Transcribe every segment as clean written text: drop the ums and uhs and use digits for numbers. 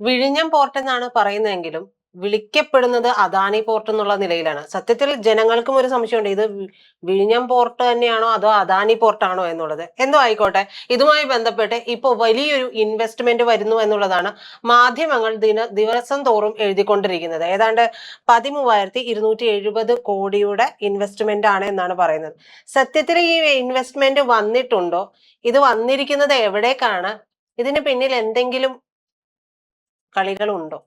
വിഴിഞ്ഞം പോർട്ട് എന്നാണ് പറയുന്നതെങ്കിലും വിളിക്കപ്പെടുന്നത് അദാനി പോർട്ട് എന്നുള്ള നിലയിലാണ്. സത്യത്തിൽ ജനങ്ങൾക്കും ഒരു സംശയമുണ്ട്, ഇത് വിഴിഞ്ഞം പോർട്ട് തന്നെയാണോ അതോ അദാനി പോർട്ടാണോ എന്നുള്ളത്. എന്തോ ആയിക്കോട്ടെ, ഇതുമായി ബന്ധപ്പെട്ട് ഇപ്പോൾ വലിയൊരു ഇൻവെസ്റ്റ്മെന്റ് വരുന്നു എന്നുള്ളതാണ് മാധ്യമങ്ങൾ ദിവസം തോറും എഴുതിക്കൊണ്ടിരിക്കുന്നത്. ഏതാണ്ട് 13,270 കോടിയുടെ ഇൻവെസ്റ്റ്മെന്റ് ആണ് എന്നാണ് പറയുന്നത്. സത്യത്തിൽ ഈ ഇൻവെസ്റ്റ്മെന്റ് വന്നിട്ടുണ്ടോ? ഇത് വന്നിരിക്കുന്നത് എവിടേക്കാണ്? ഇതിന് പിന്നിൽ എന്തെങ്കിലും കളികളുണ്ടോ?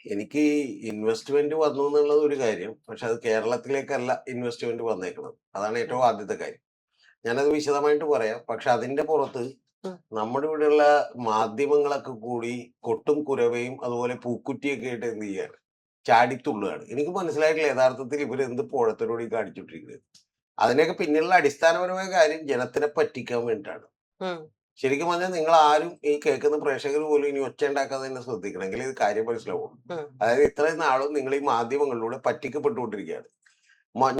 എനിക്ക് ഇൻവെസ്റ്റ്മെന്റ് വന്നു എന്നുള്ളത് ഒരു കാര്യം, പക്ഷെ അത് കേരളത്തിലേക്കല്ല ഇൻവെസ്റ്റ്മെന്റ് വന്നേക്കുന്നത്. അതാണ് ഏറ്റവും ആദ്യത്തെ കാര്യം. ഞാനത് വിശദമായിട്ട് പറയാം. പക്ഷെ അതിന്റെ പുറത്ത് നമ്മുടെ ഇവിടെയുള്ള മാധ്യമങ്ങളൊക്കെ കൂടി കൊട്ടും കുരവയും അതുപോലെ പൂക്കുറ്റിയൊക്കെ ആയിട്ട് എന്ത് ചെയ്യാണ്, ചാടിത്തുള്ളുകയാണ്. എനിക്ക് മനസ്സിലായിട്ടില്ല യഥാർത്ഥത്തിൽ ഇവരെന്ത് പോഴത്തരോട് ഈ കാണിച്ചുകൊണ്ടിരിക്കുന്നത്. അതിനൊക്കെ പിന്നിലുള്ള അടിസ്ഥാനപരമായ കാര്യം ജനത്തിനെ പറ്റിക്കാൻ വേണ്ടിയിട്ടാണ്. ശരിക്കും പറഞ്ഞാൽ നിങ്ങൾ ആരും ഈ കേൾക്കുന്ന പ്രേക്ഷകർ പോലും ഇനി ഒച്ച ഉണ്ടാക്കാതെ തന്നെ ശ്രദ്ധിക്കണമെങ്കിൽ ഇത് കാര്യം മനസ്സിലാവും. അതായത് ഇത്രയും നാളും നിങ്ങൾ ഈ മാധ്യമങ്ങളിലൂടെ പറ്റിക്കപ്പെട്ടുകൊണ്ടിരിക്കുകയാണ്.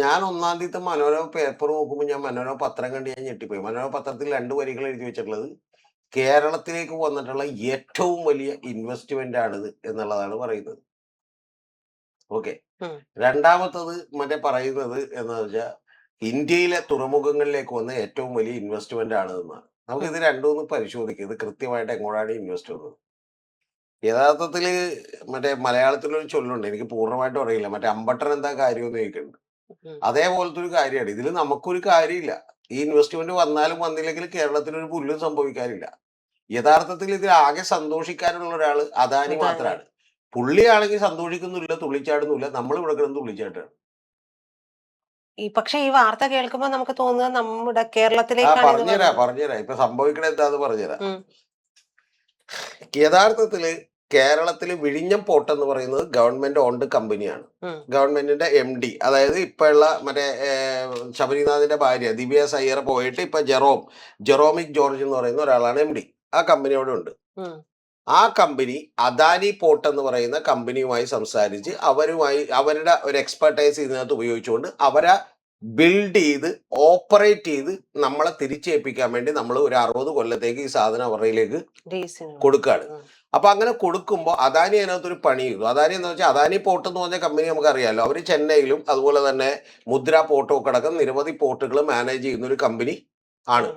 ഞാൻ ഒന്നാം തീയതി മനോരമ പേപ്പർ നോക്കുമ്പോൾ ഞാൻ മനോരമ പത്രം കണ്ട് ഞാൻ ഞെട്ടിപ്പോയി. മനോരമ പത്രത്തിൽ 2 വരികൾ എഴുതി വെച്ചിട്ടുള്ളത് കേരളത്തിലേക്ക് വന്നിട്ടുള്ള ഏറ്റവും വലിയ ഇൻവെസ്റ്റ്മെന്റ് ആണിത് എന്നുള്ളതാണ് പറയുന്നത്. ഓക്കെ. രണ്ടാമത്തത് മറ്റേ പറയുന്നത് എന്ന് വെച്ചാൽ ഇന്ത്യയിലെ തുറമുഖങ്ങളിലേക്ക് വന്ന ഏറ്റവും വലിയ ഇൻവെസ്റ്റ്മെന്റ് ആണ് എന്നാണ്. നമുക്ക് ഇത് രണ്ടും പരിശോധിക്കുക, ഇത് കൃത്യമായിട്ട് എങ്ങോട്ടാണ് ഇൻവെസ്റ്റ് ചെയ്യുന്നത്. യഥാർത്ഥത്തില് മറ്റേ മലയാളത്തിലൊരു ചൊല്ലുണ്ട്, എനിക്ക് പൂർണ്ണമായിട്ടും അറിയില്ല, മറ്റേ അമ്പട്ടൻ എന്താ കാര്യം എന്ന് ചോദിക്കുന്നുണ്ട്. അതേപോലത്തെ ഒരു കാര്യമാണ് ഇതിൽ. നമുക്കൊരു കാര്യമില്ല, ഈ ഇൻവെസ്റ്റ്മെന്റ് വന്നാലും വന്നില്ലെങ്കിൽ കേരളത്തിൽ ഒരു പുല്ലും സംഭവിക്കാനില്ല. യഥാർത്ഥത്തിൽ ഇതിൽ ആകെ സന്തോഷിക്കാനുള്ള ഒരാൾ അദാനി മാത്രമാണ്. പുള്ളിയാണെങ്കിൽ സന്തോഷിക്കുന്നില്ല, തുള്ളിച്ചാടുന്നില്ല. നമ്മൾ ഇവിടെ കിടന്ന് തുള്ളിച്ചാട്ടാണ്. പക്ഷെ ഈ വാർത്ത കേൾക്കുമ്പോൾ നമുക്ക് തോന്നുന്നത് നമ്മുടെ കേരളത്തിലേക്ക് പറഞ്ഞുതരാം ഇപ്പൊ സംഭവിക്കണ എന്താന്ന് പറഞ്ഞുതരാം. യഥാർത്ഥത്തില് കേരളത്തില് വിഴിഞ്ഞം പോർട്ട് എന്ന് പറയുന്നത് ഗവൺമെന്റ് ഓൺഡ് കമ്പനിയാണ്. ഗവൺമെന്റിന്റെ MD, അതായത് ഇപ്പോഴുള്ള മറ്റേ ശബരിനാഥിന്റെ ഭാര്യ ദിവ്യ സയ്യർ പോയിട്ട് ഇപ്പൊ ജെറോമിക് ജോർജ് എന്ന് പറയുന്ന ഒരാളാണ് MD. ആ കമ്പനിയോടെ ഉണ്ട്. ആ കമ്പനി അദാനി പോർട്ട് എന്ന് പറയുന്ന കമ്പനിയുമായി സംസാരിച്ച് അവരുടെ ഒരു എക്സ്പെർട്ടൈസ് ഇതിനകത്ത് ഉപയോഗിച്ചുകൊണ്ട് അവരെ ബിൽഡ് ചെയ്ത് ഓപ്പറേറ്റ് ചെയ്ത് നമ്മളെ തിരിച്ചേൽപ്പിക്കാൻ വേണ്ടി നമ്മൾ ഒരു 60 കൊല്ലത്തേക്ക് ഈ സാധനം അവരിലേക്ക് കൊടുക്കുകയാണ്. അപ്പൊ അങ്ങനെ കൊടുക്കുമ്പോൾ അദാനി അതിനകത്തൊരു പണി ചെയ്തു. അദാനി എന്ന് വെച്ചാൽ അദാനി പോർട്ട് എന്ന് പറഞ്ഞ കമ്പനി നമുക്ക് അറിയാമല്ലോ. അവർ ചെന്നൈയിലും അതുപോലെ തന്നെ മുദ്ര പോർട്ടും ഒക്കെ അടക്കം നിരവധി പോർട്ടുകൾ മാനേജ് ചെയ്യുന്ന ഒരു കമ്പനി ആണ്.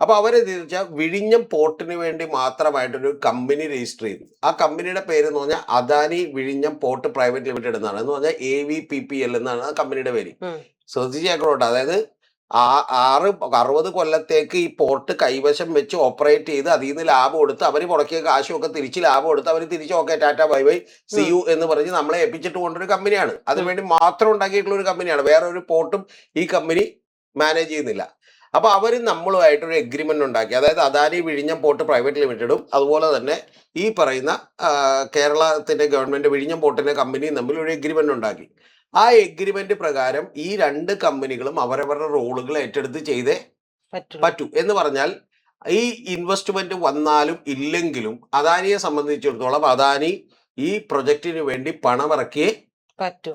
അപ്പൊ അവര് വെച്ചാൽ വിഴിഞ്ഞം പോർട്ടിന് വേണ്ടി മാത്രമായിട്ടൊരു കമ്പനി രജിസ്റ്റർ ചെയ്തു. ആ കമ്പനിയുടെ പേര് എന്ന് പറഞ്ഞാൽ അദാനി വിഴിഞ്ഞം പോർട്ട് പ്രൈവറ്റ് ലിമിറ്റഡ് എന്നാണ്. എന്ന് പറഞ്ഞാൽ AVPPL എന്നാണ് ആ കമ്പനിയുടെ പേര്. ശ്രദ്ധിച്ചേക്കോട്ടെ. അതായത് 60 കൊല്ലത്തേക്ക് ഈ പോർട്ട് കൈവശം വെച്ച് ഓപ്പറേറ്റ് ചെയ്ത് അതിൽ നിന്ന് ലാഭം എടുത്ത് അവർ മുടക്കിയ കാശുമൊക്കെ തിരിച്ച് ലാഭം എടുത്ത് അവർ തിരിച്ച് okay Tata bye bye CU എന്ന് പറഞ്ഞ് നമ്മളെ ഏൽപ്പിച്ചിട്ട് കൊണ്ടൊരു കമ്പനിയാണ്. അതിനുവേണ്ടി മാത്രം ഉണ്ടാക്കിയിട്ടുള്ള ഒരു കമ്പനിയാണ്. വേറെ ഒരു പോർട്ടും ഈ കമ്പനി മാനേജ് ചെയ്യുന്നില്ല. അപ്പൊ അവർ നമ്മളുമായിട്ടൊരു എഗ്രിമെന്റ് ഉണ്ടാക്കി. അതായത് അദാനി വിഴിഞ്ഞം പോർട്ട് പ്രൈവറ്റ് ലിമിറ്റഡും അതുപോലെ തന്നെ ഈ പറയുന്ന കേരളത്തിന്റെ ഗവൺമെന്റ് വിഴിഞ്ഞം പോർട്ടിന്റെ കമ്പനിയും തമ്മിൽ ഒരു എഗ്രിമെന്റ് ഉണ്ടാക്കി. ആ എഗ്രിമെന്റ് പ്രകാരം ഈ 2 കമ്പനികളും അവരവരുടെ റോളുകൾ ഏറ്റെടുത്ത് ചെയ്തേ പറ്റൂ. എന്ന് പറഞ്ഞാൽ ഈ ഇൻവെസ്റ്റ്മെന്റ് വന്നാലും ഇല്ലെങ്കിലും അദാനിയെ സംബന്ധിച്ചിടത്തോളം അദാനി ഈ പ്രൊജക്ടിന് വേണ്ടി പണമിറക്കിയേ പറ്റൂ.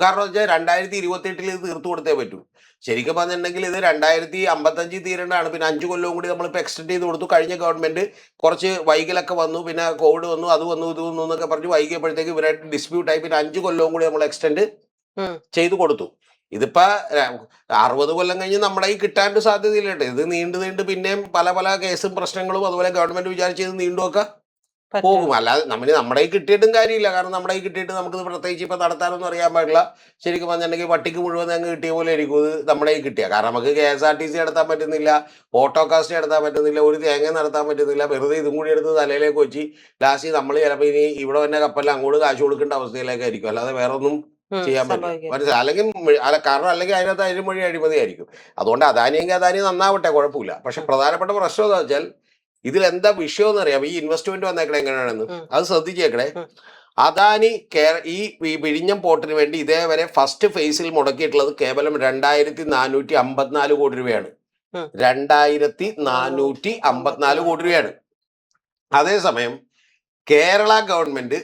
കാരണം വെച്ചാൽ 2028 ഇത് തീർത്തു കൊടുത്തേ പറ്റൂ. ശരിക്കും പറഞ്ഞിട്ടുണ്ടെങ്കിൽ ഇത് 2055 തീരേണ്ടതാണ്. പിന്നെ 5 കൊല്ലവും കൂടി നമ്മളിപ്പോൾ എക്സ്റ്റെൻഡ് ചെയ്ത് കൊടുത്തു. കഴിഞ്ഞ ഗവൺമെന്റ് കുറച്ച് വൈകലൊക്കെ വന്നു, പിന്നെ കോവിഡ് വന്നു, അത് വന്നു ഇത് വന്നു എന്നൊക്കെ പറഞ്ഞ് വൈകിയപ്പോഴത്തേക്ക് ഇവരായിട്ട് ഡിസ്പ്യൂട്ടായി. പിന്നെ 5 കൊല്ലവും കൂടി നമ്മൾ എക്സ്റ്റെൻഡ് ചെയ്തു കൊടുത്തു. ഇതിപ്പോ 60 കൊല്ലം കഴിഞ്ഞ് നമ്മുടെ ഈ കിട്ടാൻ സാധ്യതയില്ലട്ടെ. ഇത് നീണ്ടു പിന്നെയും പല കേസും പ്രശ്നങ്ങളും അതുപോലെ ഗവൺമെന്റ് വിചാരിച്ചത് നീണ്ടുമൊക്കെ പോകും. അല്ലാതെ നമ്മുടെ ഈ കിട്ടിയിട്ടും കാര്യമില്ല. കാരണം നമ്മുടെ ഈ കിട്ടിയിട്ട് നമുക്ക് പ്രത്യേകിച്ച് ഇപ്പൊ നടത്താനൊന്നും അറിയാൻ പാടില്ല. ശരിക്കും പറഞ്ഞിട്ടുണ്ടെങ്കിൽ പട്ടിക്ക് മുഴുവൻ അങ്ങ് കിട്ടിയ പോലെ ആയിരിക്കും ഇത് നമ്മുടെ ഈ കിട്ടിയ. കാരണം നമുക്ക് KSRTC നടത്താൻ പറ്റുന്നില്ല, ഓട്ടോകാസ്റ്റ് നടത്താൻ പറ്റുന്നില്ല, ഒരു തേങ്ങ നടത്താൻ പറ്റുന്നില്ല. വെറുതെ ഇതും കൂടി എടുത്ത് തലയിലേക്ക് വെച്ച് ലാസ്റ്റ് നമ്മൾ ചിലപ്പോൾ ഇനി ഇവിടെ തന്നെ കപ്പലിൽ അങ്ങോട്ട് കാശ് കൊടുക്കേണ്ട അവസ്ഥയിലേക്കായിരിക്കും. അല്ലാതെ വേറെ ഒന്നും ചെയ്യാൻ പറ്റില്ല. കാരണം അല്ലെങ്കിൽ അതിനകത്ത് അഴിമൊഴി അഴിമതിയായിരിക്കും. അതുകൊണ്ട് അദാനിയെങ്കിൽ അദാനി നന്നാവട്ടെ, കുഴപ്പമില്ല. പക്ഷെ പ്രധാനപ്പെട്ട പ്രശ്നം എന്താ വെച്ചാൽ ഇതിൽ എന്താ വിഷയം എന്ന് അറിയാം. ഈ ഇൻവെസ്റ്റ്മെന്റ് വന്നേക്കണേ എങ്ങനെയാണെന്ന് അത് ശ്രദ്ധിച്ചേക്കണേ. അദാനി ഈ വിഴിഞ്ഞം പോർട്ടിന് വേണ്ടി ഇതേവരെ ഫസ്റ്റ് ഫേസിൽ മുടക്കിയിട്ടുള്ളത് കേവലം 2454 കോടി രൂപയാണ്. 2454 കോടി രൂപയാണ്. അതേസമയം കേരള ഗവൺമെന്റ്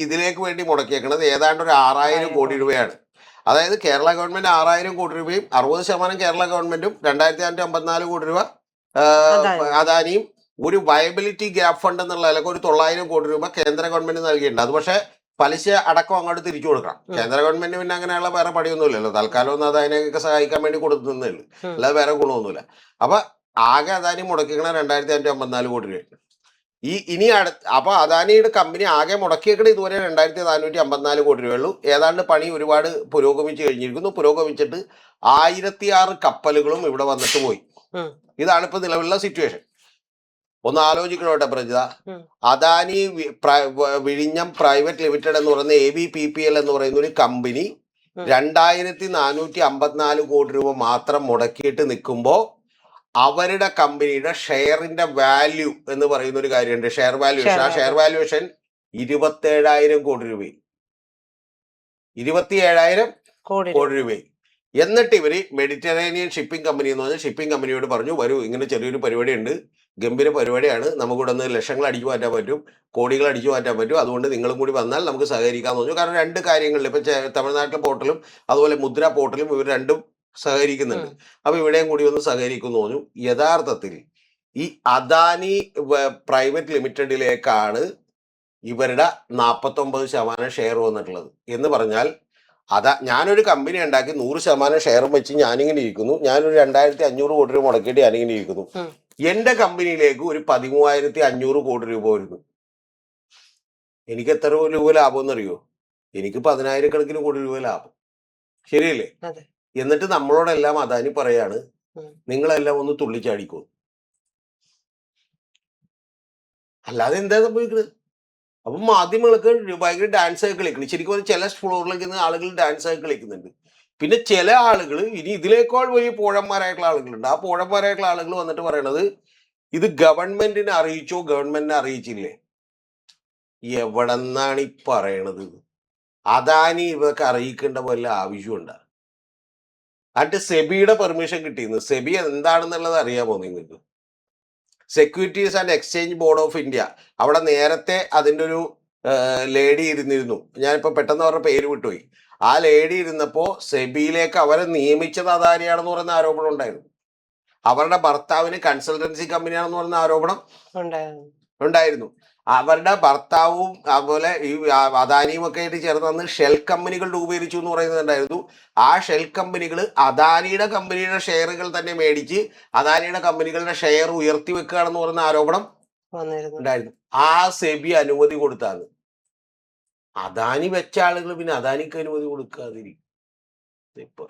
ഇതിലേക്ക് വേണ്ടി മുടക്കിയേക്കുന്നത് ഏതാണ്ട് ഒരു 6000 കോടി രൂപയാണ്. അതായത് കേരള ഗവൺമെന്റ് 6000 കോടി രൂപയും 60% കേരള ഗവൺമെന്റും 2454 കോടി രൂപ അദാനിയും ഒരു വയബിലിറ്റി ഗ്യാപ് ഫണ്ട് എന്നുള്ള നിലക്ക് ഒരു 900 കോടി രൂപ കേന്ദ്ര ഗവൺമെന്റ് നൽകിയിട്ടുണ്ട്. അത് പക്ഷേ പലിശ അടക്കം അങ്ങോട്ട് തിരിച്ചു കൊടുക്കണം. കേന്ദ്ര ഗവൺമെന്റ് പിന്നെ അങ്ങനെയുള്ള വേറെ പണിയൊന്നുമില്ലല്ലോ. തൽക്കാലം ഒന്ന് അതിനെയൊക്കെ സഹായിക്കാൻ വേണ്ടി കൊടുക്കുന്നേ ഉള്ളൂ, അല്ലാതെ വേറെ ഗുണമൊന്നുമില്ല. അപ്പൊ ആകെ അദാനി മുടക്കിക്കണ 2554 കോടി രൂപ. ഇനി അപ്പൊ അദാനിയുടെ കമ്പനി ആകെ മുടക്കിയേക്കണ ഇതുവരെ 2454 കോടി രൂപയുള്ളൂ. ഏതാണ്ട് പണി ഒരുപാട് പുരോഗമിച്ചു കഴിഞ്ഞിരിക്കുന്നു. പുരോഗമിച്ചിട്ട് 1006 കപ്പലുകളും ഇവിടെ വന്നിട്ട് പോയി. ഇതാണ് ഇപ്പൊ നിലവിലുള്ള സിറ്റുവേഷൻ. ഒന്ന് ആലോചിക്കണോട്ടെ പ്രജിത. അദാനി വിഴിഞ്ഞം പ്രൈവറ്റ് ലിമിറ്റഡ് എന്ന് പറയുന്ന AVPPL എന്ന് പറയുന്ന ഒരു കമ്പനി 2454 കോടി രൂപ മാത്രം മുടക്കിയിട്ട് നിൽക്കുമ്പോ അവരുടെ കമ്പനിയുടെ ഷെയറിന്റെ വാല്യൂ എന്ന് പറയുന്ന ഒരു കാര്യമുണ്ട്, ഷെയർ വാല്യൂഷൻ. ആ ഷെയർ വാല്യൂഷൻ 27,000 കോടി രൂപയും 27,000 കോടി രൂപയും. എന്നിട്ട് ഇവര് മെഡിറ്ററേനിയൻ ഷിപ്പിംഗ് കമ്പനി എന്ന് പറഞ്ഞാൽ ഷിപ്പിംഗ് കമ്പനിയോട് പറഞ്ഞു, വരൂ, ഇങ്ങനെ ചെറിയൊരു പരിപാടി ഉണ്ട്, ഗംഭീര പരിപാടിയാണ്, നമുക്കിവിടെ നിന്ന് ലക്ഷങ്ങൾ അടിച്ചു മാറ്റാൻ പറ്റും, കോടികൾ അടിച്ചു മാറ്റാൻ പറ്റും, അതുകൊണ്ട് നിങ്ങളും കൂടി വന്നാൽ നമുക്ക് സഹകരിക്കാന്ന് പറഞ്ഞു. കാരണം രണ്ട് കാര്യങ്ങളിൽ ഇപ്പൊ തമിഴ്നാട്ടിലെ പോർട്ടലും അതുപോലെ മുദ്ര പോർട്ടലും ഇവർ രണ്ടും സഹകരിക്കുന്നുണ്ട്. അപ്പൊ ഇവിടെയും കൂടി ഒന്ന് സഹകരിക്കുന്നു പറഞ്ഞു. യഥാർത്ഥത്തിൽ ഈ അദാനി പ്രൈവറ്റ് ലിമിറ്റഡിലേക്കാണ് ഇവരുടെ 49% ഷെയർ വന്നിട്ടുള്ളത്. എന്ന് പറഞ്ഞാൽ ഞാനൊരു കമ്പനി ഉണ്ടാക്കി 100% ഷെയറും വെച്ച് ഞാനിങ്ങനെ ഇരിക്കുന്നു. ഞാനൊരു 2500 കോടി രൂപ മുടക്കിയിട്ട് ഞാനിങ്ങനെ ഇരിക്കുന്നു. എന്റെ കമ്പനിയിലേക്ക് ഒരു 13,500 കോടി രൂപ വരുന്നു. എനിക്ക് എത്ര രൂപ ലാഭം എന്നറിയോ? എനിക്ക് 10,000 കോടി രൂപ ലാഭം. ശരിയല്ലേ? എന്നിട്ട് നമ്മളോടെല്ലാം അദാനി പറയാണ്, നിങ്ങളെല്ലാം ഒന്ന് തുള്ളിച്ചാടിക്കോ. അല്ലാതെ എന്താ സംഭവിക്കുന്നത്? അപ്പൊ മാധ്യമങ്ങൾക്ക് ഭയങ്കര ഡാൻസ് ഒക്കെ കളിക്കണം. ശരിക്കും ചില ഫ്ലോറിലേക്ക് ആളുകൾ ഡാൻസ് ഒക്കെ കളിക്കുന്നുണ്ട്. പിന്നെ ചില ആളുകൾ, ഇനി ഇതിനേക്കാൾ വലിയ പോഴന്മാരായിട്ടുള്ള ആളുകളുണ്ട്. ആ പോഴന്മാരായിട്ടുള്ള ആളുകൾ വന്നിട്ട് പറയണത്, ഇത് ഗവൺമെന്റിനെ അറിയിച്ചോ, ഗവൺമെന്റിനെ അറിയിച്ചില്ലേ? എവിടെന്നാണ് ഈ പറയണത്? അദാനി ഇവർക്ക് അറിയിക്കേണ്ട വല്ല ആവശ്യമുണ്ട്? എന്നിട്ട് സെബിയുടെ പെർമിഷൻ കിട്ടിയിരുന്നു. സെബി എന്താണെന്നുള്ളത് അറിയാമോ നിങ്ങൾക്ക്? Securities and exchange board of India. അവിടെ നേരത്തെ അതിൻ്റെ ഒരു ലേഡി ഇരുന്നിരുന്നു. ഞാനിപ്പോ പെട്ടെന്ന് അവരുടെ പേര് വിട്ടുപോയി. ആ ലേഡി ഇരുന്നപ്പോ സെബിയിലേക്ക് അവരെ നിയമിച്ചത് അദാനിയാണെന്ന് പറയുന്ന ആരോപണം ഉണ്ടായിരുന്നു. അവരുടെ ഭർത്താവിന് കൺസൾട്ടൻസി കമ്പനിയാണെന്ന് പറയുന്ന ആരോപണം ഉണ്ടായിരുന്നു. അവരുടെ ഭർത്താവും അതുപോലെ ഈ അദാനിയും ഒക്കെ ആയിട്ട് ചേർന്ന് ഷെൽ കമ്പനികൾ രൂപീകരിച്ചു എന്ന് പറയുന്നുണ്ടായിരുന്നു. ആ ഷെൽ കമ്പനികൾ അദാനിയുടെ കമ്പനിയുടെ ഷെയറുകൾ തന്നെ മേടിച്ച് അദാനിയുടെ കമ്പനികളുടെ ഷെയർ ഉയർത്തി വെക്കുകയാണെന്ന് പറയുന്ന ആരോപണം ഉണ്ടായിരുന്നു. ആ സെബി അനുമതി കൊടുത്താണ്. അദാനി വെച്ച ആളുകൾ പിന്നെ അദാനിക്ക് അനുമതി കൊടുക്കാതിരിക്കും. ഇപ്പൊ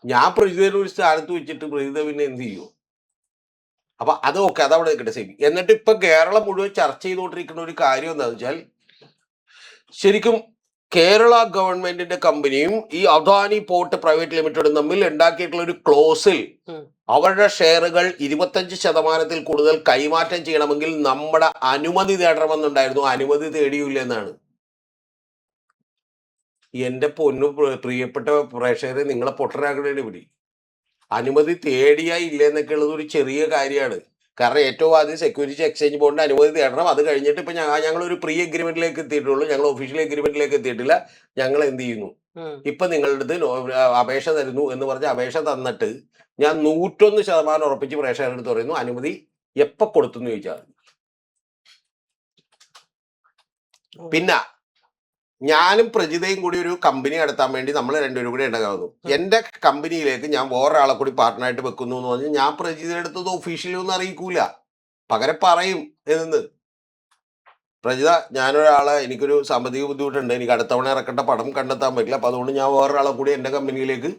ഞാൻ പ്രജിതയുടെ ഒരു സ്ഥാനത്ത് വെച്ചിട്ട് പ്രജിത പിന്നെ എന്ത് ചെയ്യും? അപ്പൊ അതൊക്കെ അതവിടെ നിൽക്കട്ടെ സെബി. എന്നിട്ട് ഇപ്പൊ കേരളം മുഴുവൻ ചർച്ച ചെയ്തുകൊണ്ടിരിക്കുന്ന ഒരു കാര്യം എന്താണെന്ന് വെച്ചാൽ, ശരിക്കും കേരള ഗവൺമെന്റിന്റെ കമ്പനിയും ഈ അദാനി പോർട്ട് പ്രൈവറ്റ് ലിമിറ്റഡും തമ്മിൽ ഉണ്ടാക്കിയിട്ടുള്ള ഒരു ക്ലോസിൽ അവരുടെ ഷെയറുകൾ 25% കൂടുതൽ കൈമാറ്റം ചെയ്യണമെങ്കിൽ നമ്മുടെ അനുമതി തേടണമെന്നുണ്ടായിരുന്നു. അനുമതി തേടിയില്ല എന്നാണ്. എന്റെ പൊന്നു പ്രിയപ്പെട്ട പ്രേക്ഷകരെ, നിങ്ങളെ പൊട്ടരാക്കണേന് പിടി. അനുമതി തേടിയാ ഇല്ലെന്നൊക്കെ ഉള്ളത് ഒരു ചെറിയ കാര്യമാണ്. കാരണം ഏറ്റവും ആദ്യം സെക്യൂരിറ്റി എക്സ്ചേഞ്ച് ബോർഡിന്റെ അനുമതി തേടണം. അത് കഴിഞ്ഞിട്ട് ഇപ്പൊ ഞങ്ങളൊരു പ്രീ അഗ്രിമെന്റിലേക്ക് എത്തിയിട്ടുള്ളൂ. ഞങ്ങൾ ഒഫീഷ്യൽ അഗ്രിമെന്റിലേക്ക് എത്തിയിട്ടില്ല. ഞങ്ങൾ എന്ത് ചെയ്യുന്നു, ഇപ്പൊ നിങ്ങളുടെ അടുത്ത് അപേക്ഷ തരുന്നു എന്ന് പറഞ്ഞ് അപേക്ഷ തന്നിട്ട് ഞാൻ 101% ഉറപ്പിച്ച് പ്രേക്ഷകരുടെ അടുത്ത് പറയുന്നു, അനുമതി എപ്പോ കൊടുത്തു എന്ന് ചോദിച്ചാൽ. പിന്നെ ഞാനും പ്രജിതയും കൂടി ഒരു കമ്പനി നടത്താൻ വേണ്ടി നമ്മൾ രണ്ടുപേരും കൂടി ഉണ്ടാകുന്നു. എന്റെ കമ്പനിയിലേക്ക് ഞാൻ വേറൊരാളെ കൂടി പാർട്ട്ണറായിട്ട് വെക്കുന്നു എന്ന് പറഞ്ഞാൽ ഞാൻ പ്രജിതയുടെ അടുത്തത് ഒഫീഷ്യലി ഒന്നും അറിയിക്കൂല, പകരം പറയും എന്ന്. പ്രജിത, ഞാനൊരാളെ, എനിക്കൊരു സാമ്പത്തിക ബുദ്ധിമുട്ടുണ്ട്, എനിക്ക് അടുത്തവണ ഇറക്കേണ്ട പണം കണ്ടെത്താൻ പറ്റില്ല, അപ്പൊ അതുകൊണ്ട് ഞാൻ വേറൊരാളെ കൂടി എന്റെ കമ്പനിയിലേക്ക്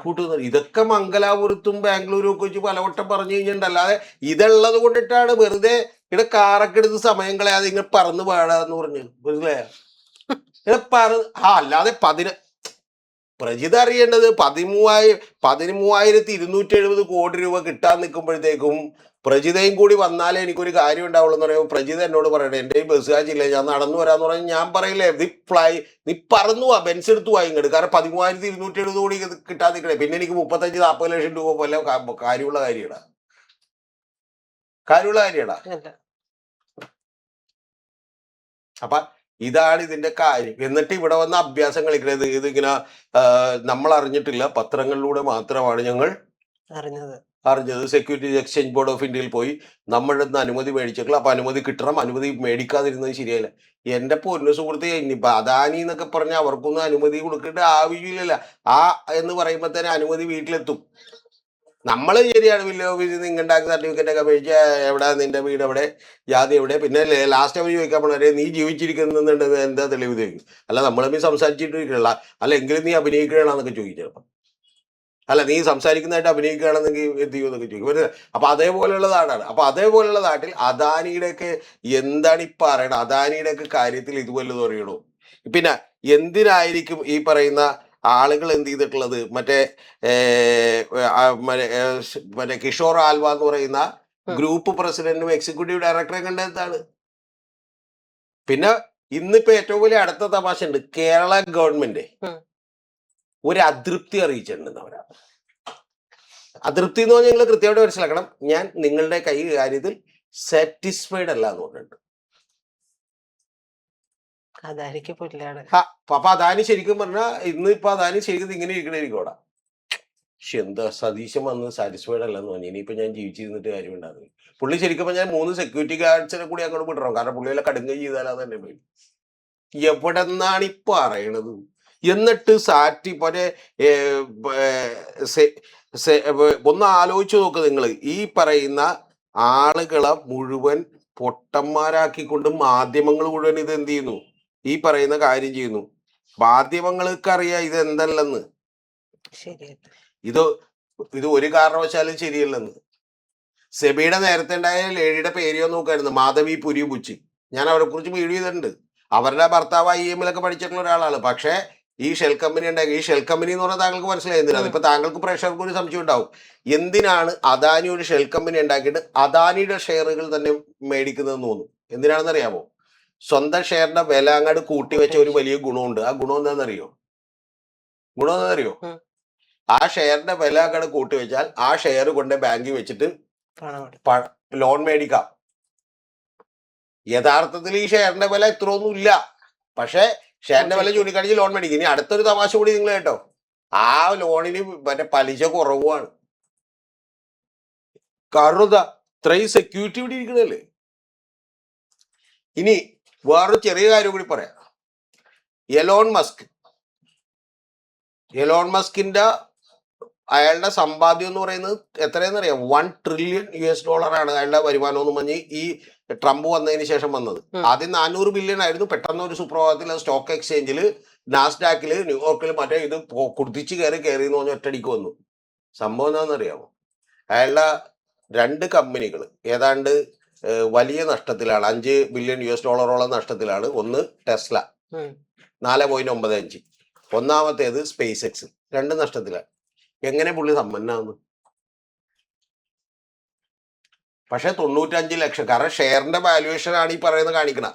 കൂട്ടുന്നത്. ഇതൊക്കെ മംഗലാപുരത്തും ബാംഗ്ലൂരും ഒക്കെ വെച്ച് പലവട്ടം പറഞ്ഞു കഴിഞ്ഞിട്ടുണ്ട്. അല്ലാതെ ഇതുള്ളത് കൊണ്ടിട്ടാണ് വെറുതെ ഇവിടെ കാറൊക്കെ എടുത്ത് സമയം കളയാതെ ഇങ്ങനെ പറന്ന് പാടാന്ന് പറഞ്ഞു. മനസ്സിലായോ? അല്ലാതെ പ്രജിത അറിയേണ്ടത് 13,270 കോടി രൂപ കിട്ടാൻ നിൽക്കുമ്പോഴത്തേക്കും പ്രജിതയും കൂടി വന്നാലേ എനിക്കൊരു കാര്യം ഉണ്ടാവുള്ളൂ എന്ന് പറയുമ്പോൾ പ്രജിത എന്നോട് പറയണേ, എൻ്റെ ഈ ബസ് കാശില്ല, ഞാൻ നടന്നു വരാന്ന് പറഞ്ഞാൽ ഞാൻ പറയില്ലേ, നീ പറന്നു പോവാ, ബെൻസ് എടുത്തു പോയി ഇങ്ങോട്ട്. കാരണം 13,270 കോടി കിട്ടാൻ നിൽക്കണേ. പിന്നെ എനിക്ക് 35-40 ലക്ഷം രൂപ പോലെ കാര്യമുള്ള കാര്യടാ. അപ്പൊ ഇതാണ് ഇതിന്റെ കാര്യം. എന്നിട്ട് ഇവിടെ വന്ന അഭ്യാസം കളിക്കുന്നത് ഇതിങ്ങനെ നമ്മൾ അറിഞ്ഞിട്ടില്ല, പത്രങ്ങളിലൂടെ മാത്രമാണ് ഞങ്ങൾ അറിഞ്ഞത്. അറിഞ്ഞത്. സെക്യൂരിറ്റീസ് എക്സ്ചേഞ്ച് ബോർഡ് ഓഫ് ഇന്ത്യയിൽ പോയി നമ്മളുടെ നിന്ന് അനുമതി മേടിച്ചേക്കണം. അപ്പൊ അനുമതി കിട്ടണം. അനുമതി മേടിക്കാതിരുന്നത് ശരിയല്ല. എന്റെ പൊന്നു സുഹൃത്തെ, ഇനിയിപ്പൊ അദാനി എന്നൊക്കെ പറഞ്ഞാൽ അവർക്കൊന്നും അനുമതി കൊടുക്കേണ്ട ആവശ്യമില്ലല്ല. ആ എന്ന് പറയുമ്പോ തന്നെ അനുമതി വീട്ടിലെത്തും. നമ്മള് ശരിയാണ്, വില്ലേജ് ഓഫീസിൽ നിന്ന് ഇങ്ങണ്ടാക്കി സർട്ടിഫിക്കറ്റ് ഒക്കെ മേടിച്ച എവിടെ നിന്റെ വീട് എവിടെ, ജാതി എവിടെ, പിന്നെ ലാസ്റ്റ് അവർ ചോദിക്കാൻ പോണേ നീ ജീവിച്ചിരിക്കുന്നുണ്ട് എന്താ തെളിവ് ചോദിക്കും. അല്ല നമ്മൾ തമ്മിൽ സംസാരിച്ചിട്ടിരിക്കണല്ല, അല്ല എങ്കിലും നീ അഭിനയിക്കണമെന്നൊക്കെ ചോദിക്കും ചിലപ്പോൾ. അല്ല നീ സംസാരിക്കുന്നതായിട്ട് അഭിനയിക്കുകയാണെന്നെങ്കിൽ എന്ത് ചെയ്യുമെന്നൊക്കെ ചോദിക്കും. അപ്പൊ അതേപോലെയുള്ള നാടാണ്. അപ്പൊ അതേപോലെയുള്ള നാട്ടിൽ അദാനിയുടെയൊക്കെ എന്താണ് ഈ പറയണത്? അദാനിയുടെയൊക്കെ കാര്യത്തിൽ ഇതുവല്ലതും അറിയണോ? പിന്നെ എന്തിനായിരിക്കും ഈ പറയുന്ന ആളുകൾ എന്ത് ചെയ്തിട്ടുള്ളത്? മറ്റേ മറ്റേ കിഷോർ ആൽവ എന്ന് പറയുന്ന ഗ്രൂപ്പ് പ്രസിഡന്റും എക്സിക്യൂട്ടീവ് ഡയറക്ടറെ കണ്ടെത്താണ്. പിന്നെ ഇന്നിപ്പോ ഏറ്റവും വലിയ അടുത്ത തമാശ ഉണ്ട്. കേരള ഗവൺമെന്റ് ഒരു അതൃപ്തി അറിയിച്ചിട്ടുണ്ട് അവരാ. അതൃപ്തി എന്ന് പറഞ്ഞാൽ നിങ്ങൾ കൃത്യമായിട്ട് മനസ്സിലാക്കണം. ഞാൻ നിങ്ങളുടെ കാര്യത്തിൽ സാറ്റിസ്ഫൈഡ് അല്ല എന്ന് പറഞ്ഞിട്ടുണ്ട്. അപ്പൊ അദാനി ശരിക്കും പറഞ്ഞാൽ ഇന്നിപ്പോ അദാനി ശരിക്കും ഇങ്ങനെ ഇരിക്കണായിരിക്കും അവിടെ. പക്ഷെ എന്താ സതീശൻ വന്ന് സാറ്റിസ്ഫൈഡ് അല്ലെന്ന് പറഞ്ഞു. ഇനിയിപ്പോ ഞാൻ ജീവിച്ചിരുന്നിട്ട് കാര്യം ഉണ്ടാകും. പുള്ളി ശരിക്കും ഞാൻ 3 സെക്യൂരിറ്റി ഗാർഡ്സിനെ കൂടി അങ്ങോട്ട് വിടണം. കാരണം പുള്ളിയെല്ലാം കടുങ്കൈ ചെയ്താലാ തന്നെ പോയി. എവിടെ നിന്നാണ് ഇപ്പൊ അറിയണത്? എന്നിട്ട് സാറ്റി പോലെ ഒന്ന് ആലോചിച്ചു നോക്ക് നിങ്ങൾ. ഈ പറയുന്ന ആളുകളെ മുഴുവൻ പൊട്ടന്മാരാക്കിക്കൊണ്ട് മാധ്യമങ്ങൾ മുഴുവൻ ഇത് എന്ത് ചെയ്യുന്നു? ഈ പറയുന്ന കാര്യം ചെയ്യുന്നു. മാധ്യമങ്ങൾക്ക് അറിയാം ഇത് എന്തല്ലെന്ന്. ഇത് ഒരു കാരണവശാലും ശരിയല്ലെന്ന്. സെബിയുടെ നേരത്തെ ഉണ്ടായ ലേഡിയുടെ പേര് നോക്കായിരുന്നു, മാധവി പുരി ബുച്ചി. ഞാൻ അവരെ കുറിച്ച് വീഡിയോ ചെയ്തിട്ടുണ്ട്. അവരുടെ ഭർത്താവ് IM പഠിച്ചിട്ടുള്ള ഒരാളാണ്. പക്ഷേ ഈ ഷെൽ കമ്പനി ഉണ്ടാക്കി. ഈ ഷെൽ കമ്പനി എന്ന് പറഞ്ഞാൽ താങ്കൾക്ക് മനസ്സിലായിരുന്നില്ല. ഇപ്പൊ താങ്കൾക്ക് പ്രേക്ഷകർക്ക് ഒരു സംശയം ഉണ്ടാവും, എന്തിനാണ് അദാനി ഒരു ഷെൽ കമ്പനി ഉണ്ടാക്കിയിട്ട് അദാനിയുടെ ഷെയറുകൾ തന്നെ മേടിക്കുന്നതെന്ന് തോന്നും. എന്തിനാണെന്ന് അറിയാമോ? സ്വന്തം ഷെയറിന്റെ വില അങ്ങോട്ട് കൂട്ടി വെച്ച ഒരു വലിയ ഗുണമുണ്ട്. ആ ഗുണം എന്താണെന്നറിയോ? ആ ഷെയറിന്റെ വില അങ്ങോട്ട് കൂട്ടി വെച്ചാൽ ആ ഷെയർ കൊണ്ട് ബാങ്കിൽ വെച്ചിട്ട് ലോൺ മേടിക്കാം. യഥാർത്ഥത്തിൽ ഈ ഷെയറിന്റെ വില ഇത്രയൊന്നും ഇല്ല. പക്ഷെ ഷെയറിന്റെ വില ചൂണ്ടിക്കാണിച്ച് ലോൺ മേടിക്കും. ഇനി അടുത്തൊരു തമാശ കൂടി നിങ്ങൾ കേട്ടോ. ആ ലോണിന് മറ്റേ പലിശ കുറവാണ്. കാരണം എന്താ? ഇത്രയും സെക്യൂരിറ്റി ഇവിടെ ഇരിക്കണല്ലേ. ഇനി വേറൊരു ചെറിയ കാര്യം കൂടി പറയാം. എലോൺ മസ്കിന്റെ അയാളുടെ സമ്പാദ്യം എന്ന് പറയുന്നത് എത്രയെന്ന് അറിയാം? $1 ട്രില്യൺ അയാളുടെ വരുമാനം എന്ന് പറഞ്ഞ് ഈ ട്രംപ് വന്നതിന് ശേഷം വന്നത്. ആദ്യം 400 ബില്യൺ ആയിരുന്നു. പെട്ടെന്ന് ഒരു സുപ്രഭാതത്തിൽ സ്റ്റോക്ക് എക്സ്ചേഞ്ചിൽ, നാസ്ഡാക്കില്, ന്യൂയോർക്കിൽ മറ്റേ ഇത് കുതിച്ച് കയറി എന്ന് പറഞ്ഞ ഒറ്റടിക്ക് വന്നു. സംഭവം എന്താണെന്നറിയാമോ? അയാളുടെ 2 കമ്പനികൾ ഏതാണ്ട് വലിയ നഷ്ടത്തിലാണ്. $5 ബില്യൺ നഷ്ടത്തിലാണ്. ഒന്ന് ടെസ്ല 4.95, ഒന്നാമത്തേത് സ്പേസ് എക്സ്, 2 നഷ്ടത്തിലാണ്. എങ്ങനെ പുള്ളി സമ്പന്നാവുന്നു? പക്ഷെ 95 ലക്ഷം, കാരണം ഷെയറിന്റെ വാല്യുവേഷൻ ആണ് ഈ പറയുന്നത് കാണിക്കണ.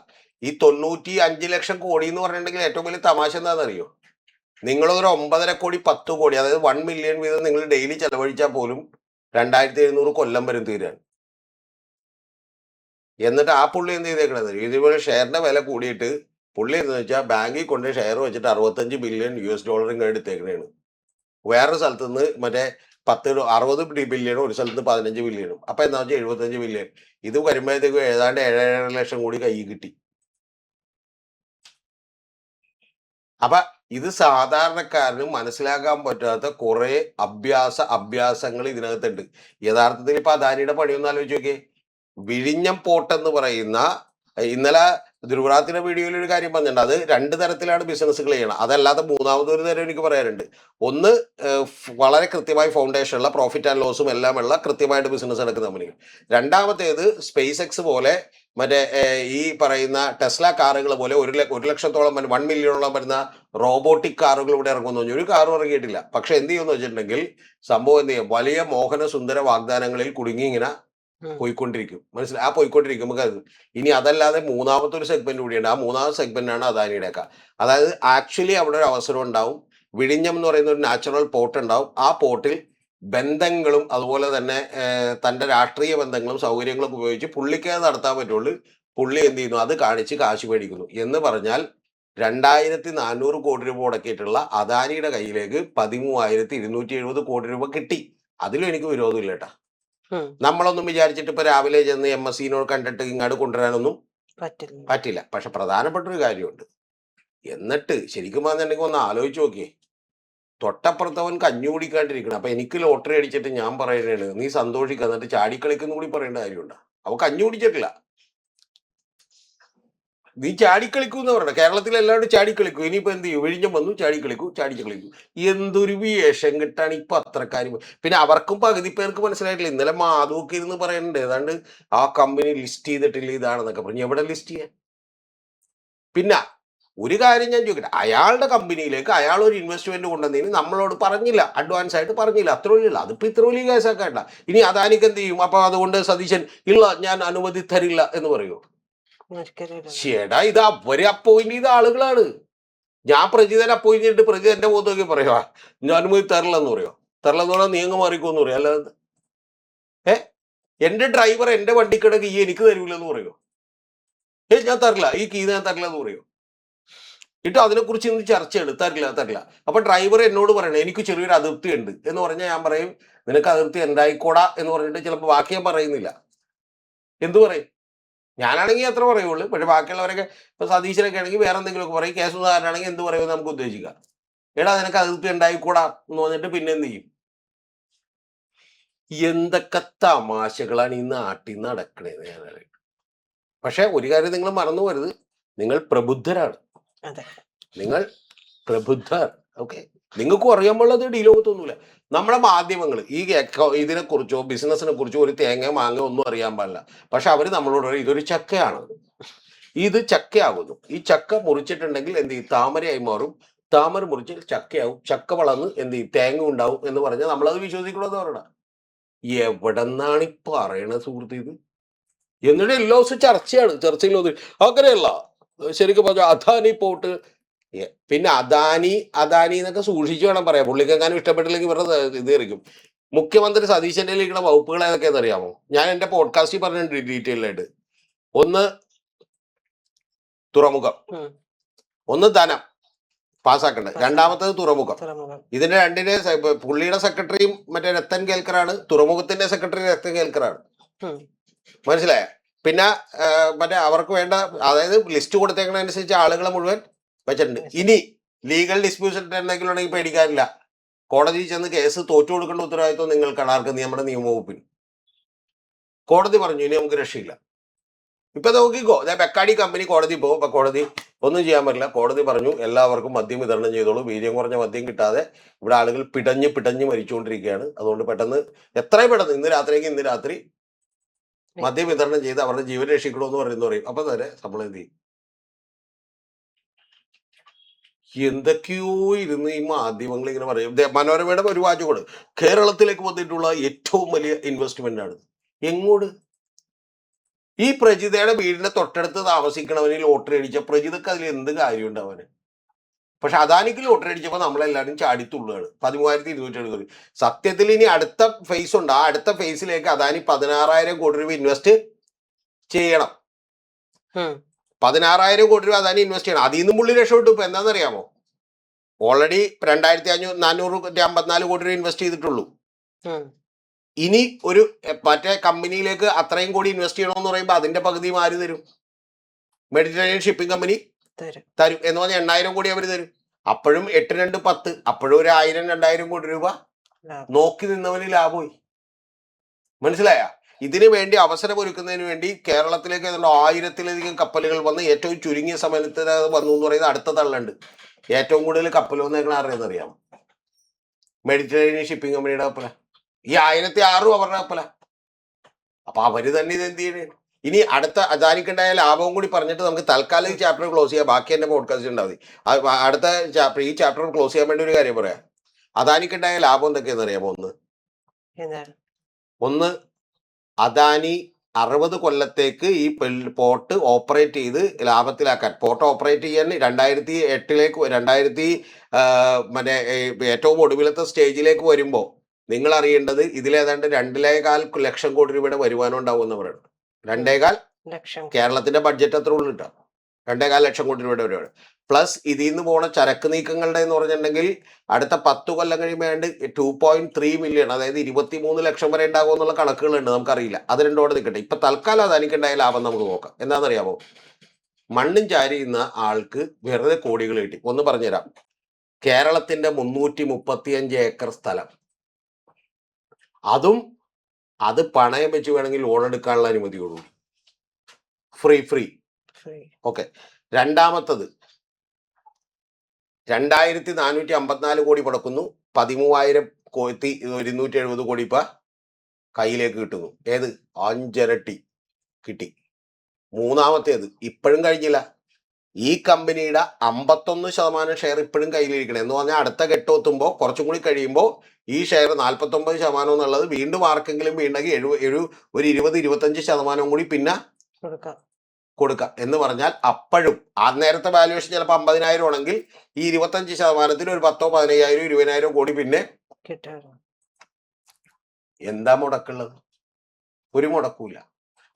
ഈ 95 ലക്ഷം കോടി എന്ന് പറഞ്ഞിട്ടുണ്ടെങ്കിൽ ഏറ്റവും വലിയ തമാശ എന്താണെന്നറിയോ? നിങ്ങളൊരു 9.5 കോടി 10 കോടി, അതായത് 1 മില്യൺ വീതം നിങ്ങൾ ഡെയിലി ചെലവഴിച്ചാൽ പോലും 2700 കൊല്ലം വരും തീരാൻ. എന്നിട്ട് ആ പുള്ളി എന്ത് ചെയ്തേക്കണത്? ഇതുപോലെ ഷെയറിന്റെ വില കൂടിയിട്ട് പുള്ളി എന്ന് വെച്ചാൽ ബാങ്കിൽ കൊണ്ട് ഷെയർ വെച്ചിട്ട് $65 ബില്യൺ എടുത്തേക്കണേണ്. വേറൊരു സ്ഥലത്ത് നിന്ന് മറ്റേ 60 ബില്യണും ഒരു സ്ഥലത്ത് 15 ബില്യണും. അപ്പൊ എന്താ വെച്ചാൽ 75 ബില്യൺ. ഇത് വരുമ്പോഴത്തേക്കും ഏതാണ്ട് 7.5 ലക്ഷം കൂടി കൈ കിട്ടി. അപ്പൊ ഇത് സാധാരണക്കാരന് മനസ്സിലാക്കാൻ പറ്റാത്ത കുറെ അഭ്യാസങ്ങൾ ഇതിനകത്തുണ്ട്. യഥാർത്ഥത്തിൽ ഇപ്പൊ അദാനിയുടെ പണിയൊന്നും ആലോചിച്ച് നോക്കിയേ. വിഴിഞ്ഞം പോർട്ട് എന്ന് പറയുന്ന, ഇന്നലെ ധ്രുവറാത്തിന്റെ വീഡിയോയിൽ ഒരു കാര്യം പറഞ്ഞിട്ടുണ്ട്. അത് 2 തരത്തിലാണ് ബിസിനസ്സുകൾ ചെയ്യണം. അതല്ലാതെ മൂന്നാമതൊരു തരം എനിക്ക് പറയാനുണ്ട്. ഒന്ന് വളരെ കൃത്യമായി ഫൗണ്ടേഷനുള്ള പ്രോഫിറ്റ് ആൻഡ് ലോസും എല്ലാമുള്ള കൃത്യമായിട്ട് ബിസിനസ് നടക്കുന്ന കമ്പനികൾ. രണ്ടാമത്തേത് സ്പേസ് എക്സ് പോലെ മറ്റേ ഈ പറയുന്ന ടെസ്ല കാറുകൾ പോലെ 1 ലക്ഷത്തോളം 1 മില്യണോളം വരുന്ന റോബോട്ടിക് കാറുകൾ ഇവിടെ ഇറങ്ങുമെന്ന് പറഞ്ഞു. ഒരു കാറും ഇറങ്ങിയിട്ടില്ല. പക്ഷെ എന്ത് ചെയ്യുമെന്ന് വെച്ചിട്ടുണ്ടെങ്കിൽ സംഭവം എന്ത് ചെയ്യും? വലിയ മോഹന സുന്ദര വാഗ്ദാനങ്ങളിൽ കുടുങ്ങി ഇങ്ങനെ പോയിക്കൊണ്ടിരിക്കും. മനസ്സിലായി? ആ പോയിക്കൊണ്ടിരിക്കുമ്പോൾ ഇനി അതല്ലാതെ മൂന്നാമത്തെ ഒരു സെഗ്മെന്റ് കൂടിയുണ്ട്. ആ മൂന്നാമത്തെ സെഗ്മെന്റാണ് അദാനിയുടെ ഒക്കെ. അതായത് ആക്ച്വലി അവിടെ ഒരു അവസരം ഉണ്ടാവും. വിഴിഞ്ഞം എന്ന് പറയുന്ന ഒരു നാച്ചുറൽ പോർട്ട് ഉണ്ടാവും. ആ പോർട്ടിൽ ബന്ധങ്ങളും അതുപോലെ തന്നെ തൻ്റെ രാഷ്ട്രീയ ബന്ധങ്ങളും സൗകര്യങ്ങളും ഉപയോഗിച്ച് പുള്ളിക്ക് അത് നടത്താൻ പറ്റുള്ളൂ. പുള്ളി എന്ത് ചെയ്യുന്നു? അത് കാണിച്ച് കാശ് മേടിക്കുന്നു. എന്ന് പറഞ്ഞാൽ 2400 കോടി രൂപ മുടക്കിയിട്ടുള്ള അദാനിയുടെ കയ്യിലേക്ക് 13,270 കോടി രൂപ കിട്ടി. അതിലും എനിക്ക് വിരോധമില്ല കേട്ടാ. ഉം. നമ്മളൊന്നും വിചാരിച്ചിട്ട് ഇപ്പൊ രാവിലെ ചെന്ന് MSCനോട് കണ്ടിട്ട് ഇങ്ങോട്ട് കൊണ്ടുവരാനൊന്നും പറ്റില്ല. പറ്റില്ല. പക്ഷെ പ്രധാനപ്പെട്ട ഒരു കാര്യമുണ്ട്. എന്നിട്ട് ശരിക്കും പറഞ്ഞിട്ടുണ്ടെങ്കിൽ ഒന്ന് ആലോചിച്ച് നോക്കിയേ, തൊട്ടപ്പുറത്തവൻ കഞ്ഞി കുടിക്കാണ്ടിരിക്കണം. അപ്പൊ എനിക്ക് ലോട്ടറി അടിച്ചിട്ട് ഞാൻ പറയുന്നതാണ് നീ സന്തോഷിക്കുക, എന്നിട്ട് ചാടിക്കളിക്കുന്നു കൂടി പറയേണ്ട കാര്യമുണ്ടോ? അവ കഞ്ഞി കുടിച്ചിട്ടില്ല, നീ ചാടിക്കളിക്കൂ എന്ന് പറയണം. കേരളത്തിൽ എല്ലാവരും ചാടിക്കളിക്കും. ഇനിയിപ്പോ എന്ത് ചെയ്യും? വിഴിഞ്ഞം വന്നു ചാടിക്കളിക്കും. എന്തൊരു വേഷം കിട്ടാണ് ഇപ്പൊ അത്രക്കാരും. പിന്നെ അവർക്കും പകുതി പേർക്ക് മനസ്സിലായിട്ടില്ല. ഇന്നലെ മാധവൊക്കെ ഇരുന്ന് പറയുന്നുണ്ട് ഏതാണ്ട് ആ കമ്പനി ലിസ്റ്റ് ചെയ്തിട്ടില്ല ഇതാണെന്നൊക്കെ പറഞ്ഞു. എവിടെ ലിസ്റ്റ് ചെയ്യാൻ? പിന്നെ ഒരു കാര്യം ഞാൻ ചോദിക്കട്ടെ, അയാളുടെ കമ്പനിയിലേക്ക് അയാൾ ഒരു ഇൻവെസ്റ്റ്മെന്റ് കൊണ്ടുവന്നതിന് നമ്മളോട് പറഞ്ഞില്ല, അഡ്വാൻസ് ആയിട്ട് പറഞ്ഞില്ല, അത്ര വലിയ. അതിപ്പോ ഇത്ര വലിയ കേസാക്കേണ്ട. ഇനി അദാനിക്ക് എന്ത് ചെയ്യും? അപ്പൊ അതുകൊണ്ട് സതീശൻ ഇല്ല ഞാൻ അനുമതി തരില്ല എന്ന് പറയൂ? ചേടാ, ഇത് അവര് അപ്പോയിന്റ് ചെയ്ത ആളുകളാണ്. ഞാൻ പ്രജിതനെ അപ്പോയിന്റ് ചെയ്തിട്ട് പ്രജിത് എന്റെ മുഖത്ത് നോക്കി പറയുവാ ഞാൻ അനുമതി തരില്ലെന്ന് പറയോ? തരില്ലെന്ന് പറഞ്ഞാൽ നീ അങ്ങ് മാറിക്കോന്ന് പറയും. അല്ലാതെ എന്റെ ഡ്രൈവർ എന്റെ വണ്ടിക്കിടക്ക് ഈ എനിക്ക് തരൂലെന്ന് പറയോ? ഞാൻ തരില്ല, ഈ കീ ഞാൻ തരില്ല എന്ന് പറയോ? എന്നിട്ട് അതിനെക്കുറിച്ച് ഇന്ന് ചർച്ചയാണ്. തരില്ല. അപ്പൊ ഡ്രൈവർ എന്നോട് പറയണേ എനിക്ക് ചെറിയൊരു അതിർത്തി ഉണ്ട് എന്ന് പറഞ്ഞാൽ ഞാൻ പറയും നിനക്ക് അതിർത്തി എന്തായിക്കോടാ എന്ന് പറഞ്ഞിട്ട് ചിലപ്പോൾ ബാക്കി ഞാൻ പറയുന്നില്ല. എന്തു പറയും? ഞാനാണെങ്കിൽ അത്ര പറയുള്ളൂ. പക്ഷെ ബാക്കിയുള്ളവരൊക്കെ ഇപ്പൊ സതീശനൊക്കെ ആണെങ്കിൽ വേറെ എന്തെങ്കിലുമൊക്കെ പറയും. കേസുധാരനാണെങ്കിൽ എന്ത് പറയുമെന്ന് നമുക്ക് ഉദ്ദേശിക്കാം. എടാ നിനക്ക് അതിർത്തി ഉണ്ടായിക്കൂടാ എന്ന് പറഞ്ഞിട്ട് പിന്നെ എന്ത് ചെയ്യും? എന്തൊക്കെ തമാശകളാണ് ഈ നാട്ടിൽ നടക്കണേന്ന് ഞാൻ അറിയാം. പക്ഷെ ഒരു കാര്യം നിങ്ങൾ മറന്നു പോരുത്, നിങ്ങൾ പ്രബുദ്ധരാണ്. നിങ്ങൾ പ്രബുദ്ധർ. ഓക്കെ, നിങ്ങൾക്കും അറിയാൻ പാടുള്ളത് ഡീലോകത്തൊന്നുമില്ല. നമ്മുടെ മാധ്യമങ്ങൾ ഈ ഇതിനെക്കുറിച്ചോ ബിസിനസിനെ കുറിച്ചോ ഒരു തേങ്ങ മാങ്ങ ഒന്നും അറിയാൻ പാടില്ല. പക്ഷെ അവര് നമ്മളോട് പറയും ഇതൊരു ചക്കയാണ്, ഇത് ചക്കയാകുന്നു. ഈ ചക്ക മുറിച്ചിട്ടുണ്ടെങ്കിൽ എന്ത് ചെയ്യും? താമരയായി മാറും. താമര മുറിച്ച് ചക്കയാവും. ചക്ക വളർന്ന് എന്ത് ചെയ്യും? തേങ്ങ ഉണ്ടാവും എന്ന് പറഞ്ഞാൽ നമ്മളത് വിശ്വസിക്കണമെന്ന് പറയണ. എവിടെന്നാണ് ഈ പറയണത് സുഹൃത്ത് ഇത്? എന്നിട്ട് എല്ലാ ദിവസവും ചർച്ചയിൽ അങ്ങനെയല്ല. ശരിക്കും പറഞ്ഞ അദാനി പോട്ട്, പിന്നെ അദാനി എന്നൊക്കെ സൂക്ഷിച്ചു വേണം പറയാം. പുള്ളിക്കെങ്ങാനും ഇഷ്ടപ്പെട്ടില്ലെങ്കിൽ ഇവരുടെ ഇത് ആയിരിക്കും. മുഖ്യമന്ത്രി സതീശന്റെ ഇരിക്കുന്ന വകുപ്പുകൾ ഏതൊക്കെയാണെന്ന് അറിയാമോ? ഞാൻ എന്റെ പോഡ്കാസ്റ്റിൽ പറഞ്ഞിട്ടുണ്ട് ഡീറ്റെയിൽ ആയിട്ട്. ഒന്ന് തുറമുഖം, ഒന്ന് ധനം പാസ്സാക്കേണ്ടത്, രണ്ടാമത്തത് തുറമുഖം. ഇതിന്റെ രണ്ടിനെ പുള്ളിയുടെ സെക്രട്ടറിയും മറ്റേ രത്തൻ കേൽക്കറാണ്, തുറമുഖത്തിന്റെ സെക്രട്ടറി രത്തൻ കേൽക്കറാണ്. മനസ്സിലായ? പിന്നെ മറ്റേ അവർക്ക് വേണ്ട, അതായത് ലിസ്റ്റ് കൊടുത്തേക്കണനുസരിച്ച് ആളുകളെ മുഴുവൻ വെച്ചിട്ടുണ്ട്. ഇനി ലീഗൽ ഡിസ്പ്യൂഷൻ എന്തെങ്കിലും ഉണ്ടെങ്കിൽ പേടിക്കാനില്ല. കോടതി ചെന്ന് കേസ് തോറ്റു കൊടുക്കേണ്ട ഉത്തരവാദിത്വം നിങ്ങൾക്കാണ്. ആർക്ക്? നമ്മുടെ നിയമവകുപ്പിന്. കോടതി പറഞ്ഞു ഇനി നമുക്ക് രക്ഷയില്ല. ഇപ്പൊ നോക്കിക്കോ, ബെക്കാടി കമ്പനി കോടതി പോകും. അപ്പൊ കോടതി ഒന്നും ചെയ്യാൻ പറ്റില്ല. കോടതി പറഞ്ഞു എല്ലാവർക്കും മദ്യം വിതരണം ചെയ്തോളൂ. വീര്യം കുറഞ്ഞ മദ്യം കിട്ടാതെ ഇവിടെ ആളുകൾ പിടഞ്ഞ് മരിച്ചുകൊണ്ടിരിക്കുകയാണ്. അതുകൊണ്ട് പെട്ടെന്ന് എത്രയും പെട്ടെന്ന് ഇന്ന് രാത്രി മദ്യം വിതരണം ചെയ്ത് അവരുടെ ജീവൻ രക്ഷിക്കണമെന്ന് പറയും. അപ്പൊ തന്നെ നമ്മൾ എന്ത് ചെയ്യും? എന്തൊക്കെയോ ഇരുന്ന് ഈ മാധ്യമങ്ങൾ ഇങ്ങനെ പറയും. മനോരമയുടെ ഒരു വാചകമാണ് കേരളത്തിലേക്ക് വന്നിട്ടുള്ള ഏറ്റവും വലിയ ഇൻവെസ്റ്റ്മെന്റ് ആണ്. എങ്ങോട്ട്? ഈ പ്രജിതയുടെ വീടിന്റെ തൊട്ടടുത്ത് താമസിക്കണവന് ലോട്ടറി അടിച്ച പ്രജിതക്ക് അതിൽ എന്ത് കാര്യമുണ്ട് അവന്? പക്ഷെ അദാനിക്ക് ലോട്ടറി അടിച്ചപ്പോൾ നമ്മളെല്ലാവരും ചാടിത്തുള്ളുകയാണ്. 13,270. സത്യത്തിൽ ഇനി അടുത്ത ഫേസ് ഉണ്ട്. ആ അടുത്ത ഫേസിലേക്ക് അദാനി 16,000 കോടി രൂപ ഇൻവെസ്റ്റ് ചെയ്യണം. 16,000 കോടി രൂപ അദാനി ഇൻവെസ്റ്റ് ചെയ്യണം. അതിൽ നിന്നും പുള്ളി രക്ഷപ്പെട്ടു. ഇപ്പൊ എന്താണെന്നറിയാമോ? ഓൾറെഡി 2,454 കോടി രൂപ ഇൻവെസ്റ്റ് ചെയ്തിട്ടുള്ളൂ. ഇനി ഒരു മറ്റേ കമ്പനിയിലേക്ക് അത്രയും കോടി ഇൻവെസ്റ്റ് ചെയ്യണമെന്ന് പറയുമ്പോൾ അതിന്റെ പകുതി ആര് തരും? മെഡിറ്ററേനിയൻ ഷിപ്പിംഗ് കമ്പനി തരും. എന്ന് പറഞ്ഞാൽ 8,000 കോടി അവർ തരും. അപ്പോഴും 8 2 10, അപ്പോഴും ഒരു 1,000-2,000 കോടി രൂപ നോക്കി നിന്നവന് ലാഭമായി. മനസ്സിലായ? ഇതിനു വേണ്ടി അവസരമൊരുക്കുന്നതിന് വേണ്ടി കേരളത്തിലേക്ക് 1000-ലധികം കപ്പലുകൾ വന്ന് ഏറ്റവും ചുരുങ്ങിയ സമയത്ത് വന്നു എന്ന് പറയുന്നത് അടുത്ത തള്ളുണ്ട്. ഏറ്റവും കൂടുതൽ കപ്പൽ വന്നേക്കണ അറിയാം? മെഡിറ്ററേനിയൻ ഷിപ്പിംഗ് കമ്പനിയുടെ കപ്പല. ഈ 1,006 അവരുടെ കപ്പല. അപ്പൊ അവര് തന്നെ ഇത് എന്ത് ചെയ്യണേ? ഇനി അടുത്ത അദാനിക്കുണ്ടായ ലാഭവും കൂടി പറഞ്ഞിട്ട് നമുക്ക് തൽക്കാലം ഈ ചാപ്റ്റർ ക്ലോസ് ചെയ്യാം. ബാക്കി എന്റെ പോഡ്കാസ്റ്റ് ഉണ്ടാവും. അടുത്ത ഈ ചാപ്റ്റർ ക്ലോസ് ചെയ്യാൻ വേണ്ടി ഒരു കാര്യം പറയാം. അദാനിക്കുണ്ടായ ലാഭം എന്തൊക്കെയാണെന്ന് അറിയാമോ? ഒന്ന് അദാനി 60 കൊല്ലത്തേക്ക് ഈ പോർട്ട് ഓപ്പറേറ്റ് ചെയ്ത് ലാഭത്തിലാക്കാൻ, പോർട്ട് ഓപ്പറേറ്റ് ചെയ്യാൻ 2008 മറ്റേ ഏറ്റവും ഒടുവിലത്തെ സ്റ്റേജിലേക്ക് വരുമ്പോൾ നിങ്ങൾ അറിയേണ്ടത് ഇതിലേതാണ്ട് 2.25 ലക്ഷം കോടി രൂപയുടെ വരുമാനം ഉണ്ടാവും എന്ന് പറയുന്നത്. 2.25 ലക്ഷം. കേരളത്തിന്റെ ബഡ്ജറ്റ് അത്ര ഉള്ളു കിട്ടാം. 2.25 ലക്ഷം കോടി രൂപയുടെ പരിപാടി. പ്ലസ് ഇതിൽ നിന്ന് പോണ ചരക്ക് നീക്കങ്ങളുടെ എന്ന് പറഞ്ഞിട്ടുണ്ടെങ്കിൽ അടുത്ത 10 കൊല്ലം കഴിയുമ്പോൾ 2.3 മില്യൺ, അതായത് 23 ലക്ഷം വരെ ഉണ്ടാകും എന്നുള്ള കണക്കുകളുണ്ട്, നമുക്കറിയില്ല. അത് രണ്ടോടെ നിൽക്കട്ടെ. ഇപ്പൊ തൽക്കാലം അദാനിക്കുണ്ടായ ലാഭം നമുക്ക് നോക്കാം. എന്താണെന്നറിയാമോ? മണ്ണും ചാരിയുന്ന ആൾക്ക് വെറുതെ കോടികൾ കിട്ടി. ഒന്ന് പറഞ്ഞുതരാം. കേരളത്തിന്റെ 335 ഏക്കർ സ്ഥലം, അതും അത് പണയം വെച്ച് വേണമെങ്കിൽ ലോൺ എടുക്കാനുള്ള അനുമതിയുള്ളൂ. ഫ്രീ. ഓക്കെ. രണ്ടാമത്തത് 2454 കോടി മുടക്കുന്നു, 13,270 കോടി ഇപ്പൊ കയ്യിലേക്ക് കിട്ടുന്നു. ഏത്? 5 ഇരട്ടി കിട്ടി. മൂന്നാമത്തേത് ഇപ്പോഴും കഴിഞ്ഞില്ല. ഈ കമ്പനിയുടെ 51% ഷെയർ ഇപ്പോഴും കയ്യിലിരിക്കണം. എന്ന് പറഞ്ഞാൽ അടുത്ത ഘട്ടമെത്തുമ്പോൾ കുറച്ചും കൂടി കഴിയുമ്പോൾ ഈ ഷെയർ 49% എന്നുള്ളത് വീണ്ടും ആർക്കെങ്കിലും വീണ്ടെങ്കിൽ ഒരു 20-25% കൂടി പിന്നെ കൊടുക്കാം. എന്ന് പറഞ്ഞാൽ അപ്പോഴും ആ നേരത്തെ വാല്യുവേഷൻ ചിലപ്പോൾ 50,000 ആണെങ്കിൽ ഈ 25%-ന് ഒരു 10,000, 15,000, 20,000 കോടി പിന്നെ എന്താ മുടക്കുള്ളത്? ഒരു മുടക്കൂല.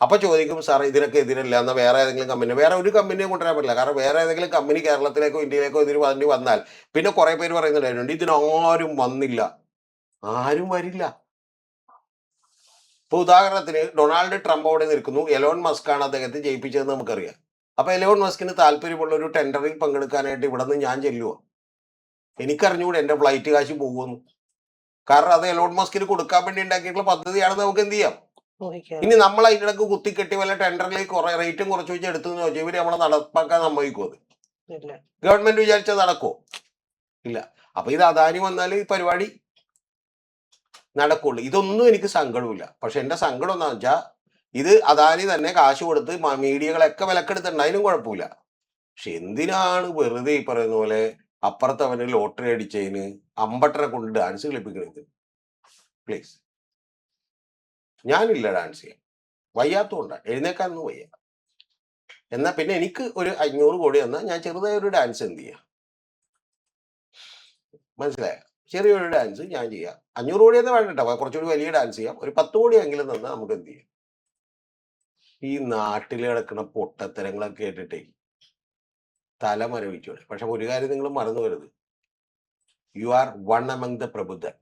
അപ്പൊ ചോദിക്കും, സാർ ഇതിനൊക്കെ എതിരല്ല, എന്നാൽ വേറെ ഏതെങ്കിലും കമ്പനി, വേറെ ഒരു കമ്പനിയെ കൊണ്ടുവരാൻ പറ്റില്ല. കാരണം വേറെ ഏതെങ്കിലും കമ്പനി കേരളത്തിലേക്കോ ഇന്ത്യയിലേക്കോ ഇതിന് വന്നാൽ പിന്നെ കുറെ പേര് പറയുന്നുണ്ടായിരുന്നു ഇതിനാരും വന്നില്ല. ആരും വരില്ല. ഇപ്പൊ ഉദാഹരണത്തിന് ഡൊണാൾഡ് ട്രംപ് അവിടെ നിൽക്കുന്നു, എലോൺ മസ്ക് ആണ് അദ്ദേഹത്തെ ജയിപ്പിച്ചതെന്ന് നമുക്കറിയാം. അപ്പൊ എലോൺ മസ്കിന് താല്പര്യമുള്ള ഒരു ടെൻഡറിൽ പങ്കെടുക്കാനായിട്ട് ഇവിടെ നിന്ന് ഞാൻ ചെല്ലുവോ? എനിക്കറിഞ്ഞുകൂടെ എന്റെ ഫ്ലൈറ്റ് കാശ് പോകുന്നു. കാരണം അത് എലോൺ മസ്കിന് കൊടുക്കാൻ വേണ്ടി ഉണ്ടാക്കിയിട്ടുള്ള പദ്ധതിയാണെന്ന് നമുക്ക് എന്ത് ചെയ്യാം. ഇനി നമ്മൾ അതിനിടക്ക് കുത്തിക്കെട്ടി വല്ല ടെൻഡറിലേക്ക് കുറെ റേറ്റും കുറച്ച് വെച്ച് എടുത്തു ചോദിച്ചാൽ ഇവര് നമ്മളെ നടപ്പാക്കാൻ സമ്മതിക്കുമോ? അത് ഗവൺമെന്റ് വിചാരിച്ചാൽ നടക്കുമോ? ഇല്ല. അപ്പൊ ഇത് അദാനി വന്നാൽ ഈ പരിപാടി നടക്കുള്ളൂ. ഇതൊന്നും എനിക്ക് സങ്കടമില്ല. പക്ഷെ എന്റെ സങ്കടം എന്താണെന്ന് വെച്ചാൽ ഇത് അദാനി തന്നെ കാശ് കൊടുത്ത് മീഡിയകളൊക്കെ വിലക്കെടുത്തിട്ടുണ്ട്, അതിനും കുഴപ്പമില്ല. പക്ഷെ എന്തിനാണ് വെറുതെ ഈ പറയുന്ന പോലെ അപ്പുറത്തവന് ലോട്ടറി അടിച്ചതിന് അമ്പട്ടനെ കൊണ്ട് ഡാൻസ് കളിപ്പിക്കണത്? പ്ലീസ്. ഞാനില്ല ഡാൻസ് ചെയ്യാൻ, വയ്യാത്തതുകൊണ്ടാണ്, എഴുന്നേക്കാനൊന്നും വയ്യ. എന്നാ പിന്നെ എനിക്ക് ഒരു 500 കോടി എന്നാൽ ഞാൻ ചെറുതായ ഒരു ഡാൻസ് എന്ത് ചെയ്യാം? മനസ്സിലായ? ചെറിയൊരു ഡാൻസ് ഞാൻ ചെയ്യാം. 500 കോടി എന്ന് വേണ്ടട്ടോ, കുറച്ചുകൂടി വലിയ ഡാൻസ് ചെയ്യാം. ഒരു 10 കോടിയെങ്കിലും തന്നാൽ നമുക്ക് എന്ത് ചെയ്യാം? ഈ നാട്ടിൽ കിടക്കുന്ന പൊട്ടത്തരങ്ങളൊക്കെ കേട്ടിട്ടേ തല മരവിച്ചോടെ. പക്ഷെ ഒരു കാര്യം നിങ്ങൾ മറന്നു വരുത്, you are one among the Prabuddhan.